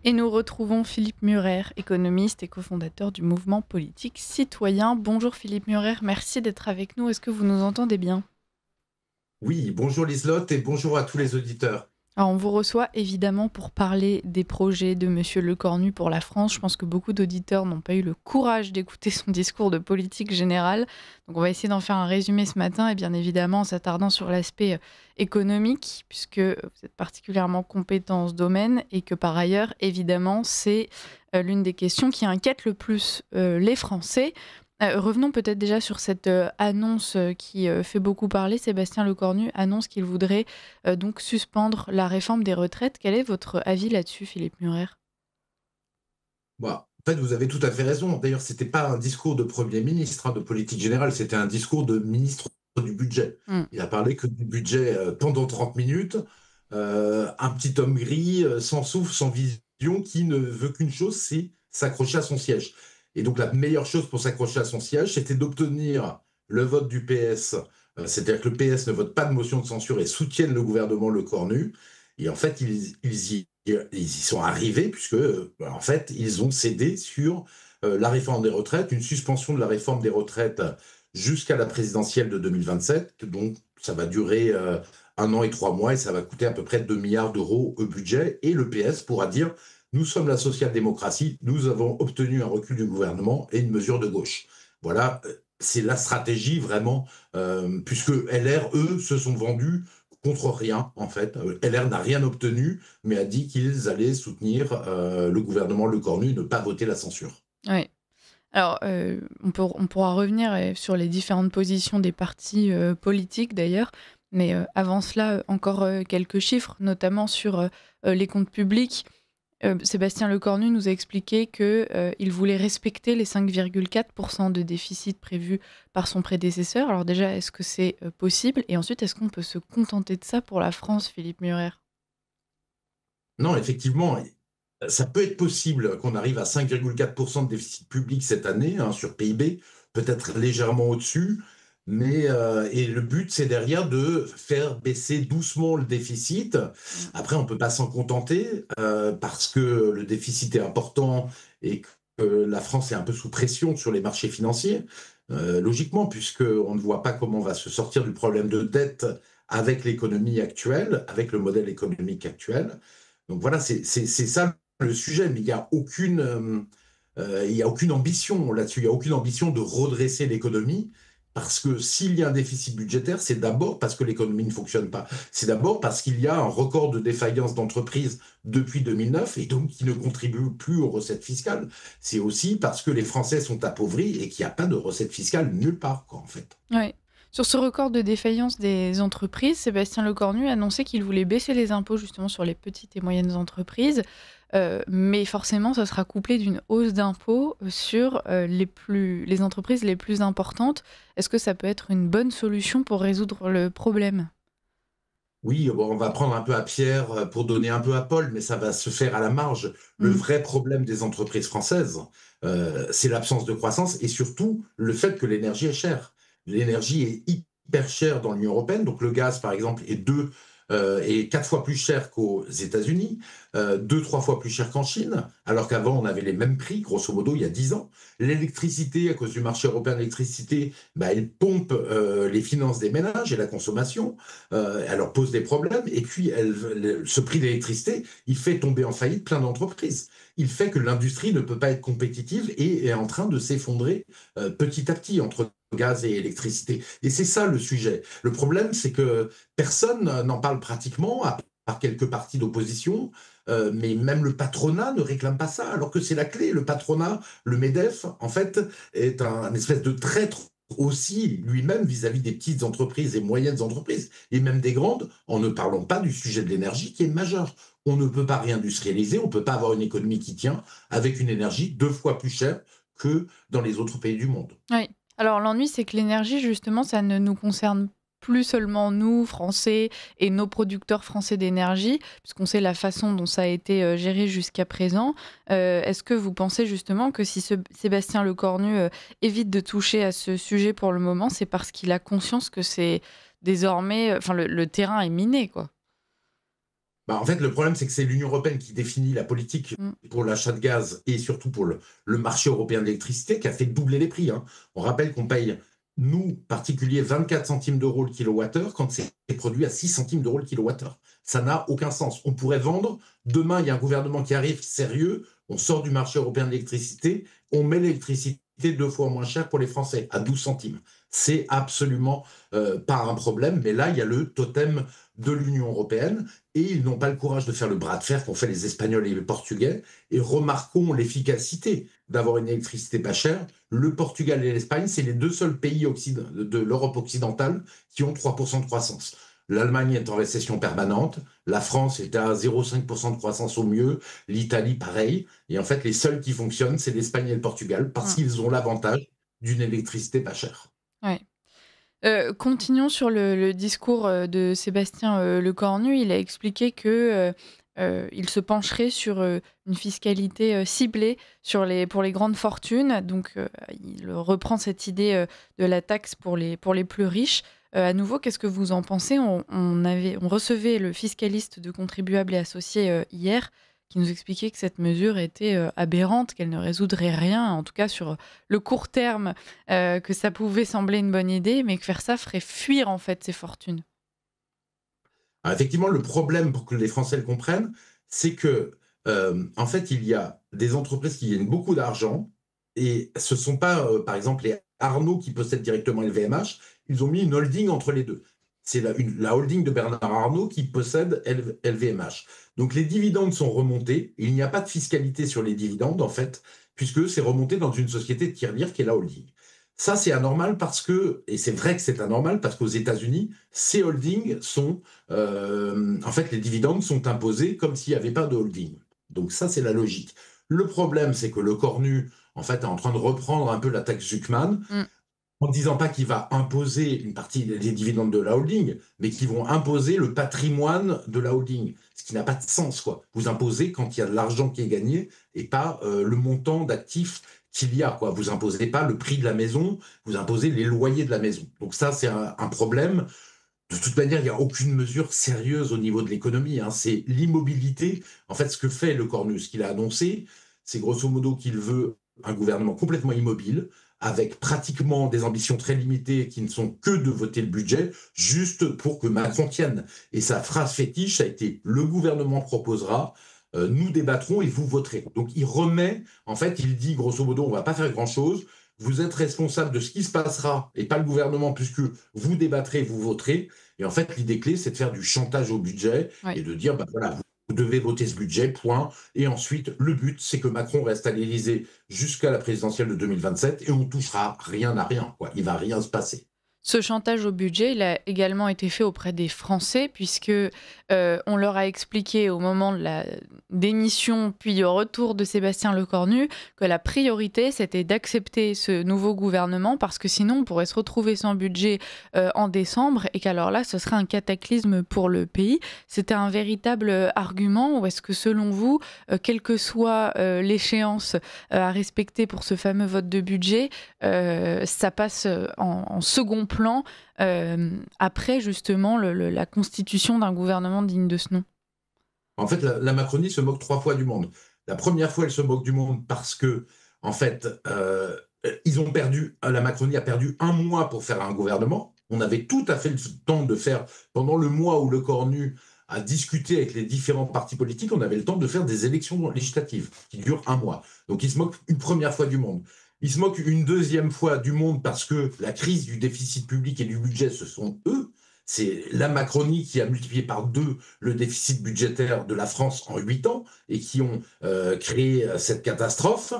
Et nous retrouvons Philippe Murer, économiste et cofondateur du mouvement politique citoyen. Bonjour Philippe Murer, merci d'être avec nous. Est-ce que vous nous entendez bien? Oui, bonjour Liselotte et bonjour à tous les auditeurs. Alors, on vous reçoit évidemment pour parler des projets de Monsieur Lecornu pour la France. Je pense que beaucoup d'auditeurs n'ont pas eu le courage d'écouter son discours de politique générale. Donc on va essayer d'en faire un résumé ce matin et bien évidemment en s'attardant sur l'aspect économique, puisque vous êtes particulièrement compétent dans ce domaine et que par ailleurs, évidemment, c'est l'une des questions qui inquiète le plus les Français. Revenons peut-être déjà sur cette annonce qui fait beaucoup parler. Sébastien Lecornu annonce qu'il voudrait donc suspendre la réforme des retraites. Quel est votre avis là-dessus, Philippe Murer? Bon, en fait, vous avez tout à fait raison. D'ailleurs, ce n'était pas un discours de Premier ministre, de politique générale, c'était un discours de ministre du budget. Mm. Il a parlé que du budget pendant 30 minutes. Un petit homme gris, sans souffle, sans vision, qui ne veut qu'une chose, c'est s'accrocher à son siège. Et donc, la meilleure chose pour s'accrocher à son siège, c'était d'obtenir le vote du PS. C'est-à-dire que le PS ne vote pas de motion de censure et soutienne le gouvernement Lecornu. Et en fait, ils y sont arrivés puisque, en fait, ils ont cédé sur la réforme des retraites, une suspension de la réforme des retraites jusqu'à la présidentielle de 2027. Donc, ça va durer 1 an et 3 mois et ça va coûter à peu près 2 milliards d'euros au budget. Et le PS pourra dire, nous sommes la social-démocratie, nous avons obtenu un recul du gouvernement et une mesure de gauche. Voilà, c'est la stratégie vraiment, puisque LR, eux, se sont vendus contre rien, en fait. LR n'a rien obtenu, mais a dit qu'ils allaient soutenir le gouvernement Lecornu, ne pas voter la censure. Ouais. Alors, on pourra revenir sur les différentes positions des partis politiques d'ailleurs, mais avant cela, encore quelques chiffres, notamment sur les comptes publics. Sébastien Lecornu nous a expliqué qu'il voulait respecter les 5,4% de déficit prévus par son prédécesseur. Alors déjà, est-ce que c'est possible? Et ensuite, est-ce qu'on peut se contenter de ça pour la France, Philippe Murer? Non, effectivement, ça peut être possible qu'on arrive à 5,4% de déficit public cette année, sur PIB, peut-être légèrement au-dessus, mais et le but, c'est derrière de faire baisser doucement le déficit. Mm. Après, on ne peut pas s'en contenter parce que le déficit est important et que la France est un peu sous pression sur les marchés financiers, logiquement, puisqu'on ne voit pas comment on va se sortir du problème de dette avec l'économie actuelle, avec le modèle économique actuel. Donc voilà, c'est ça le sujet, mais il y a aucune ambition là-dessus, il n'y a aucune ambition de redresser l'économie, parce que s'il y a un déficit budgétaire, c'est d'abord parce que l'économie ne fonctionne pas. C'est d'abord parce qu'il y a un record de défaillance d'entreprises depuis 2009 et donc qui ne contribuent plus aux recettes fiscales. C'est aussi parce que les Français sont appauvris et qu'il n'y a pas de recettes fiscales nulle part, quoi, en fait. Ouais. Sur ce record de défaillance des entreprises, Sébastien Lecornu a annoncé qu'il voulait baisser les impôts justement sur les petites et moyennes entreprises, mais forcément, ça sera couplé d'une hausse d'impôts sur les entreprises les plus importantes. Est-ce que ça peut être une bonne solution pour résoudre le problème? Oui, bon, on va prendre un peu à Pierre pour donner un peu à Paul, mais ça va se faire à la marge. Le Mm. vrai problème des entreprises françaises, c'est l'absence de croissance et surtout le fait que l'énergie est chère. L'énergie est hyper chère dans l'Union européenne, donc le gaz, par exemple, est 4 fois plus cher qu'aux États-Unis, 2, 3 fois plus cher qu'en Chine, alors qu'avant on avait les mêmes prix, grosso modo, il y a 10 ans. L'électricité, à cause du marché européen de l'électricité, bah, elle pompe les finances des ménages et la consommation. Elle leur pose des problèmes, et puis ce prix d'électricité, il fait tomber en faillite plein d'entreprises. Il fait que l'industrie ne peut pas être compétitive et est en train de s'effondrer petit à petit entre gaz et électricité. Et c'est ça le sujet. Le problème, c'est que personne n'en parle pratiquement, à part quelques partis d'opposition, mais même le patronat ne réclame pas ça, alors que c'est la clé. Le patronat, le MEDEF, en fait, est un espèce de traître aussi lui-même vis-à-vis des petites entreprises et moyennes entreprises, et même des grandes, en ne parlant pas du sujet de l'énergie qui est majeur. On ne peut pas réindustrialiser, on ne peut pas avoir une économie qui tient avec une énergie 2 fois plus chère que dans les autres pays du monde. Oui. Alors l'ennui, c'est que l'énergie, justement, ça ne nous concerne plus seulement nous, Français, et nos producteurs français d'énergie, puisqu'on sait la façon dont ça a été géré jusqu'à présent. Est-ce que vous pensez justement que si Sébastien Lecornu évite de toucher à ce sujet pour le moment, c'est parce qu'il a conscience que c'est désormais... Enfin, le terrain est miné, quoi. En fait, le problème, c'est que c'est l'Union européenne qui définit la politique Mmh. pour l'achat de gaz et surtout pour le marché européen de l'électricité qui a fait doubler les prix, hein. On rappelle qu'on paye, nous, particuliers, 24 centimes d'euros le kilowattheure quand c'est produit à 6 centimes d'euros le kilowattheure. Ça n'a aucun sens. On pourrait vendre, demain, il y a un gouvernement qui arrive sérieux, on sort du marché européen de l'électricité, on met l'électricité 2 fois moins cher pour les Français, à 12 centimes. C'est absolument pas un problème, mais là, il y a le totem de l'Union européenne et ils n'ont pas le courage de faire le bras de fer qu'ont fait les Espagnols et les Portugais. Et remarquons l'efficacité d'avoir une électricité pas chère. Le Portugal et l'Espagne, c'est les deux seuls pays de l'Europe occidentale qui ont 3% de croissance. L'Allemagne est en récession permanente, la France est à 0,5% de croissance au mieux, l'Italie pareil. Et en fait, les seuls qui fonctionnent, c'est l'Espagne et le Portugal parce Mmh. qu'ils ont l'avantage d'une électricité pas chère. Ouais. Continuons sur le discours, de Sébastien, Lecornu. Il a expliqué que, il se pencherait sur, une fiscalité, ciblée pour les grandes fortunes. Donc, il reprend cette idée, de la taxe pour les plus riches. À nouveau, qu'est-ce que vous en pensez? On recevait le fiscaliste de Contribuables et Associés, hier, qui nous expliquait que cette mesure était, aberrante, qu'elle ne résoudrait rien, en tout cas sur, le court terme, que ça pouvait sembler une bonne idée, mais que faire ça ferait fuir en fait ces fortunes. Alors effectivement, le problème, pour que les Français le comprennent, c'est que, en fait, il y a des entreprises qui gagnent beaucoup d'argent et ce ne sont pas, par exemple, les Arnault qui possèdent directement LVMH, ils ont mis une holding entre les 2. C'est la holding de Bernard Arnault qui possède LVMH. Donc les dividendes sont remontés, il n'y a pas de fiscalité sur les dividendes, en fait, puisque c'est remonté dans une société de tirelire qui est la holding. Ça, c'est anormal parce que, et c'est vrai que c'est anormal parce qu'aux États-Unis, ces holdings sont, en fait, les dividendes sont imposés comme s'il n'y avait pas de holding. Donc ça, c'est la logique. Le problème, c'est que le Cornu, en fait, est en train de reprendre un peu la taxe Zuckman Mmh. en disant pas qu'il va imposer une partie des dividendes de la holding, mais qu'ils vont imposer le patrimoine de la holding, ce qui n'a pas de sens, quoi. Vous imposez quand il y a de l'argent qui est gagné et pas le montant d'actifs qu'il y a, quoi. Vous imposez pas le prix de la maison, vous imposez les loyers de la maison. Donc ça, c'est un problème. De toute manière, il n'y a aucune mesure sérieuse au niveau de l'économie, hein. C'est l'immobilité. En fait, ce que fait le Cornu, ce qu'il a annoncé, c'est grosso modo qu'il veut un gouvernement complètement immobile, avec pratiquement des ambitions très limitées qui ne sont que de voter le budget, juste pour que Macron tienne. Et sa phrase fétiche, ça a été: le gouvernement proposera, nous débattrons et vous voterez. Donc il remet, en fait, il dit grosso modo, on ne va pas faire grand-chose, vous êtes responsable de ce qui se passera et pas le gouvernement, puisque vous débattrez, vous voterez. Et en fait, l'idée clé, c'est de faire du chantage au budget Ouais. et de dire, bah voilà, vous devez voter ce budget, point. Et ensuite, le but, c'est que Macron reste à l'Élysée jusqu'à la présidentielle de 2027 et on touchera rien à rien, quoi. Il va rien se passer. Ce chantage au budget, il a également été fait auprès des Français puisque, on leur a expliqué au moment de la démission, puis au retour de Sébastien Lecornu, que la priorité, c'était d'accepter ce nouveau gouvernement parce que sinon on pourrait se retrouver sans budget, en décembre et qu'alors là, ce serait un cataclysme pour le pays. C'était un véritable, argument ou est-ce que selon vous, quelle que soit, l'échéance, à respecter pour ce fameux vote de budget, ça passe, en second plan, après justement la constitution d'un gouvernement digne de ce nom? En fait, la Macronie se moque 3 fois du monde. La première fois, elle se moque du monde parce que, en fait, ils ont perdu, la Macronie a perdu un mois pour faire un gouvernement. On avait tout à fait le temps de faire, pendant le mois où le Cornu a discuté avec les différents partis politiques, on avait le temps de faire des élections législatives qui durent un mois. Donc ils se moquent une première fois du monde. Ils se moquent une deuxième fois du monde parce que la crise du déficit public et du budget, ce sont eux. C'est la Macronie qui a multiplié par 2 le déficit budgétaire de la France en 8 ans et qui ont créé cette catastrophe.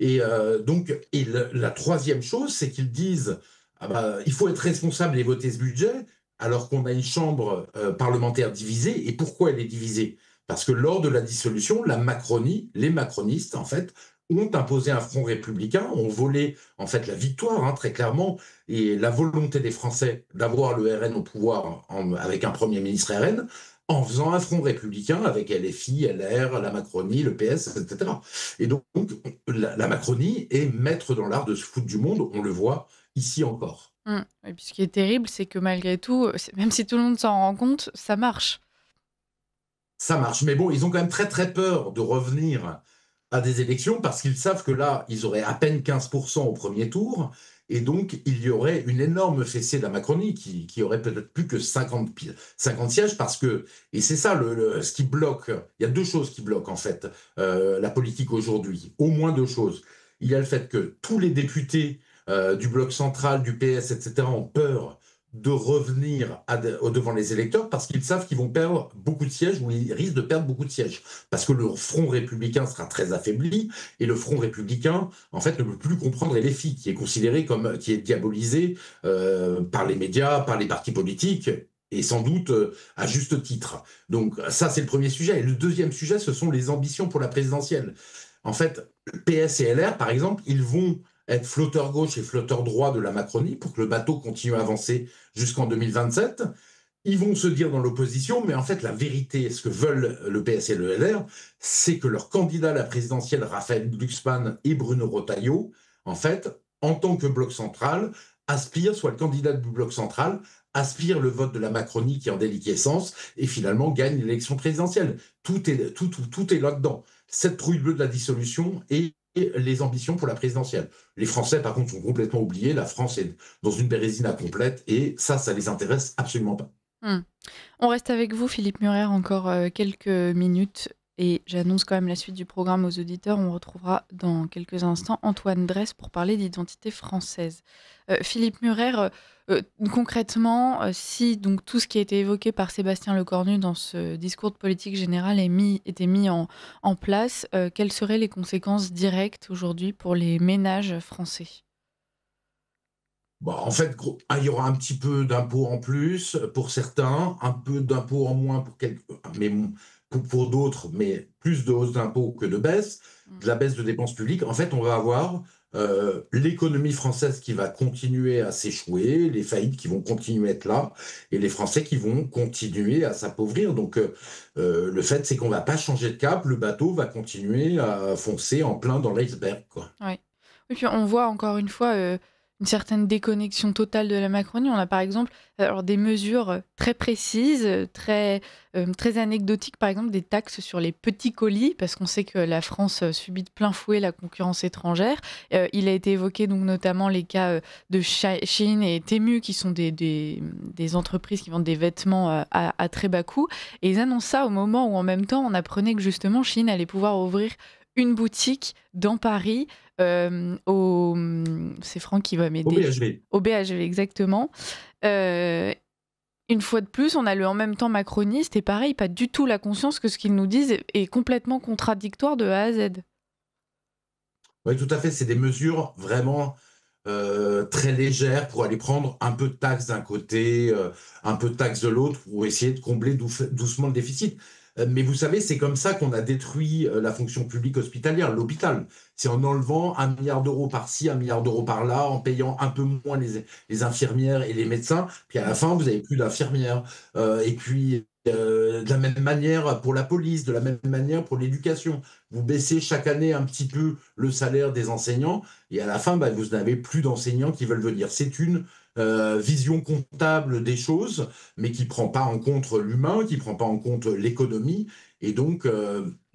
La troisième chose, c'est qu'ils disent, ah bah, il faut être responsable et voter ce budget, alors qu'on a une chambre parlementaire divisée. Et pourquoi elle est divisée? Parce que lors de la dissolution, la Macronie, les macronistes, en fait, ont imposé un front républicain, ont volé en fait la victoire, hein, très clairement, et la volonté des Français d'avoir le RN au pouvoir avec un Premier ministre RN, en faisant un front républicain avec LFI, LR, la Macronie, le PS, etc. Et donc, la Macronie est maître dans l'art de se foutre du monde, on le voit ici encore. Mmh. Et puis ce qui est terrible, c'est que malgré tout, même si tout le monde s'en rend compte, ça marche. ça marche. Mais bon, ils ont quand même très très peur de revenir à des élections parce qu'ils savent que là, ils auraient à peine 15% au premier tour. Et donc, il y aurait une énorme fessée de la Macronie qui aurait peut-être plus que 50 sièges parce que, et c'est ça ce qui bloque, il y a deux choses qui bloquent en fait la politique aujourd'hui, au moins deux choses. Il y a le fait que tous les députés du bloc central, du PS, etc., ont peur de revenir devant les électeurs parce qu'ils savent qu'ils vont perdre beaucoup de sièges ou ils risquent de perdre beaucoup de sièges. Parce que le front républicain sera très affaibli et le front républicain, en fait, ne peut plus comprendre LFI, qui est considéré comme, qui est diabolisé par les médias, par les partis politiques et sans doute à juste titre. Donc ça, c'est le premier sujet. Et le deuxième sujet, ce sont les ambitions pour la présidentielle. En fait, PS et LR, par exemple, ils vont être flotteur gauche et flotteur droit de la Macronie pour que le bateau continue à avancer jusqu'en 2027. Ils vont se dire dans l'opposition, mais en fait, la vérité, ce que veulent le PS et le LR, c'est que leurs candidats à la présidentielle, Raphaël Glucksmann et Bruno Retailleau, en fait, en tant que bloc central, aspirent, soit le candidat du bloc central, aspire le vote de la Macronie qui est en déliquescence et finalement gagne l'élection présidentielle. Tout est là-dedans. Cette trouille bleue de la dissolution et les ambitions pour la présidentielle. Les Français, par contre, sont complètement oubliés. La France est dans une bérésina complète et ça les intéresse absolument pas. On reste avec vous, Philippe Murer, encore quelques minutes. Et j'annonce quand même la suite du programme aux auditeurs. On retrouvera dans quelques instants Antoine Dresse pour parler d'identité française. Philippe Murer, concrètement, si donc tout ce qui a été évoqué par Sébastien Lecornu dans ce discours de politique générale était mis en place, quelles seraient les conséquences directes aujourd'hui pour les ménages français? Bon, en fait, il y aura un petit peu d'impôts en plus pour certains, un peu d'impôts en moins pour quelques, mais pour d'autres, mais plus de hausse d'impôts que de baisse, Mm. de la baisse de dépenses publiques. En fait, on va avoir l'économie française qui va continuer à s'échouer, les faillites qui vont continuer à être là, et les Français qui vont continuer à s'appauvrir. Donc, le fait, c'est qu'on ne va pas changer de cap, le bateau va continuer à foncer en plein dans l'iceberg, quoi. Ouais. Oui, puis on voit encore une fois une certaine déconnexion totale de la Macronie. On a par exemple alors, des mesures très précises, très anecdotiques, par exemple des taxes sur les petits colis, parce qu'on sait que la France subit de plein fouet la concurrence étrangère. Il a été évoqué donc notamment les cas de Shein et Temu, qui sont des entreprises qui vendent des vêtements à très bas coût. Et ils annoncent ça au moment où en même temps on apprenait que justement Shein allait pouvoir ouvrir une boutique dans Paris, c'est Franck qui va Au m'aider, BHV. au BHV exactement. Une fois de plus, on a le en même temps macroniste et pareil, pas du tout la conscience que ce qu'ils nous disent est complètement contradictoire de A à Z. Oui, tout à fait. C'est des mesures vraiment très légères pour aller prendre un peu de taxes d'un côté, un peu de taxes de l'autre, pour essayer de combler doucement le déficit. Mais vous savez, c'est comme ça qu'on a détruit la fonction publique hospitalière, l'hôpital. C'est en enlevant 1 milliard d'euros par-ci, 1 milliard d'euros par-là, en payant un peu moins les infirmières et les médecins. Puis à la fin, vous n'avez plus d'infirmières. Et puis, de la même manière pour la police, de la même manière pour l'éducation. Vous baissez chaque année un petit peu le salaire des enseignants et à la fin, bah, vous n'avez plus d'enseignants qui veulent venir. C'est une vision comptable des choses, mais qui ne prend pas en compte l'humain, qui ne prend pas en compte l'économie. Et donc,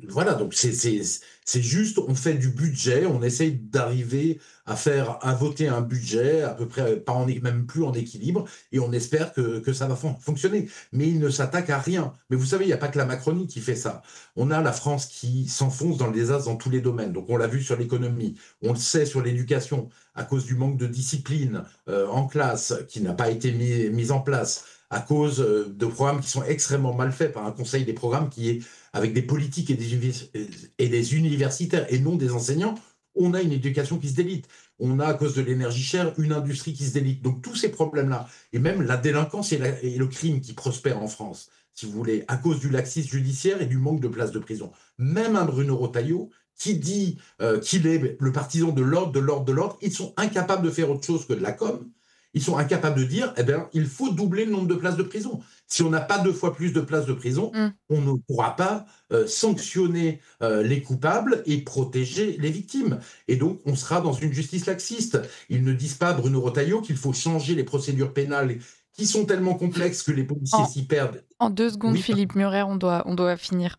voilà, donc c'est juste, on fait du budget, on essaye d'arriver à voter un budget à peu près, pas même plus en équilibre, et on espère que ça va fonctionner. Mais il ne s'attaque à rien. Mais vous savez, il n'y a pas que la Macronie qui fait ça. On a la France qui s'enfonce dans le désastre dans tous les domaines. Donc on l'a vu sur l'économie, on le sait sur l'éducation, à cause du manque de discipline en classe qui n'a pas été mis en place, à cause de programmes qui sont extrêmement mal faits par un conseil des programmes qui est avec des politiques et des universitaires et non des enseignants. On a une éducation qui se délite. On a, à cause de l'énergie chère, une industrie qui se délite. Donc tous ces problèmes-là, et même la délinquance et le crime qui prospèrent en France, si vous voulez, à cause du laxisme judiciaire et du manque de places de prison. Même un Bruno Retailleau, qui dit qu'il est le partisan de l'ordre, de l'ordre, de l'ordre, ils sont incapables de faire autre chose que de la com. Ils sont incapables de dire, eh bien, il faut doubler le nombre de places de prison. Si on n'a pas 2 fois plus de places de prison, on ne pourra pas sanctionner les coupables et protéger les victimes. Et donc, on sera dans une justice laxiste. Ils ne disent pas, Bruno Retailleau, qu'il faut changer les procédures pénales qui sont tellement complexes que les policiers En, s'y perdent. en 2 secondes, Oui, Philippe Murer, on doit finir.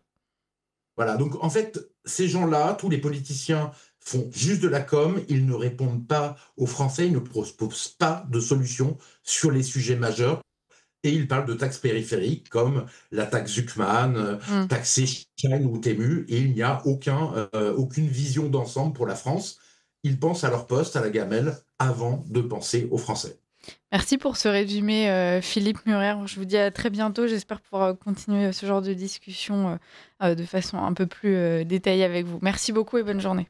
voilà. Donc, en fait, ces gens-là, tous les politiciens font juste de la com, ils ne répondent pas aux Français, ils ne proposent pas de solutions sur les sujets majeurs. Et ils parlent de taxes périphériques comme la taxe Zuckman, Mm. taxer Shine ou Temu, et il n'y a aucune vision d'ensemble pour la France. Ils pensent à leur poste, à la gamelle, avant de penser aux Français. Merci pour ce résumé, Philippe Murer. Je vous dis à très bientôt. J'espère pouvoir continuer ce genre de discussion de façon un peu plus détaillée avec vous. Merci beaucoup et bonne journée.